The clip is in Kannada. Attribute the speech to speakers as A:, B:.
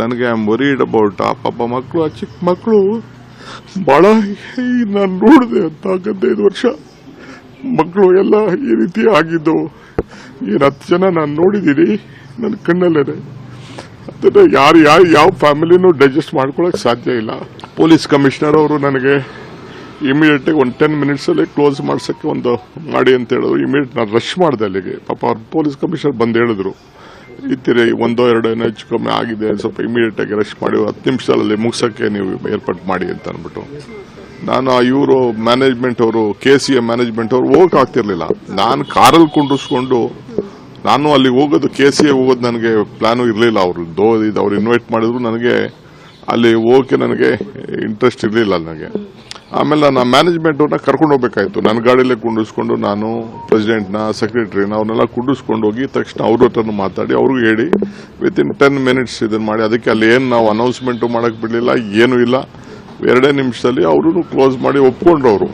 A: ನನಗೆ ಐ ಆಮ್ ವರಿಡ್ ಅಬೌಟ್ ಆ ಪಾಪ ಮಕ್ಕಳು, ಆ ಚಿಕ್ಕ ಮಕ್ಕಳು ಬಹಳ ನಾನು ನೋಡಿದೆ ಅಂತ 15 ವರ್ಷ ಮಕ್ಕಳು ಎಲ್ಲ ಈ ರೀತಿ ಆಗಿದ್ದು. 10 ಜನ ನಾನು ನೋಡಿದ್ದೀನಿ ನನ್ನ ಕಣ್ಣಲ್ಲೇ. ಅದನ್ನ ಯಾವ ಫ್ಯಾಮಿಲಿನೂ ಡೈಜೆಸ್ಟ್ ಮಾಡ್ಕೊಳಕ್ ಸಾಧ್ಯ ಇಲ್ಲ. ಪೊಲೀಸ್ ಕಮಿಷನರ್ ಅವರು ನನಗೆ ಇಮಿಡಿಯೇಟ್ ಆಗಿ 10 ಮಿನಿಟ್ಸ್ ಅಲ್ಲಿ ಕ್ಲೋಸ್ ಮಾಡ್ಸಕ್ಕೆ ಮಾಡಿ ಅಂತ ಹೇಳಿದ್ರು. ಇಮಿಡಿಯೇಟ್ ನಾನು ರಶ್ ಮಾಡಿದೆ ಅಲ್ಲಿಗೆ. ಪಾಪ ಅವ್ರ ಪೊಲೀಸ್ ಕಮಿಷನರ್ ಬಂದು ಹೇಳಿದ್ರು, ಇತ್ತಿರಿ 1-2 ಏನೋ ಹೆಚ್ಚು ಕಮ್ಮಿ ಆಗಿದೆ, ಸ್ವಲ್ಪ ಇಮಿಡಿಯೇಟ್ ಆಗಿ ರಶ್ ಮಾಡಿ 10 ನಿಮಿಷದಲ್ಲಿ ಮುಗಿಸಕ್ಕೆ ನೀವು ಏರ್ಪಾಟ್ ಮಾಡಿ ಅಂತ ಅಂದ್ಬಿಟ್ಟು. ನಾನು ಇವರು ಮ್ಯಾನೇಜ್ಮೆಂಟ್ ಅವರು KCA ಮ್ಯಾನೇಜ್ಮೆಂಟ್ ಅವರು ಹೋಗಕ್ ಆಗ್ತಿರ್ಲಿಲ್ಲ. ನಾನು ಕಾರಲ್ಲಿ ಕುಂಡಿಸ್ಕೊಂಡು ನಾನು ಅಲ್ಲಿ ಹೋಗೋದು KCA ಹೋಗೋದು ನನಗೆ ಪ್ಲಾನು ಇರಲಿಲ್ಲ. ಅವ್ರು ಇನ್ವೈಟ್ ಮಾಡಿದ್ರು, ನನಗೆ ಅಲ್ಲಿ ಹೋಗಕ್ಕೆ ನನಗೆ ಇಂಟ್ರೆಸ್ಟ್ ಇರಲಿಲ್ಲ ನನಗೆ. ಆಮೇಲೆ ನಾನು ಮ್ಯಾನೇಜ್ಮೆಂಟ್ ಅವ್ರನ್ನ ಕರ್ಕೊಂಡು ಹೋಗ್ಬೇಕಾಯ್ತು. ನನ್ನ ಗಾಡಿಯಲ್ಲೇ ಕುಂಡಿಸ್ಕೊಂಡು ನಾನು ಪ್ರೆಸಿಡೆಂಟ್ನ ಸೆಕ್ರೆಟರಿನ ಅವ್ರನ್ನೆಲ್ಲ ಕುಂಡಿಸ್ಕೊಂಡು ಹೋಗಿ ತಕ್ಷಣ ಅವ್ರ ಹತ್ರನೂ ಮಾತಾಡಿ ಅವ್ರಿಗೂ ಹೇಳಿ ವಿತಿನ್ 10 ಮಿನಿಟ್ಸ್ ಇದನ್ನ ಮಾಡಿ. ಅದಕ್ಕೆ ಅಲ್ಲಿ ಏನು ನಾವು ಅನೌನ್ಸ್ಮೆಂಟ್ ಮಾಡಕ್ ಬಿಡಲಿಲ್ಲ, ಏನೂ ಇಲ್ಲ. 2 ನಿಮಿಷದಲ್ಲಿ ಅವರು ಕ್ಲೋಸ್ ಮಾಡಿ ಒಪ್ಕೊಂಡ್ರು ಅವರು.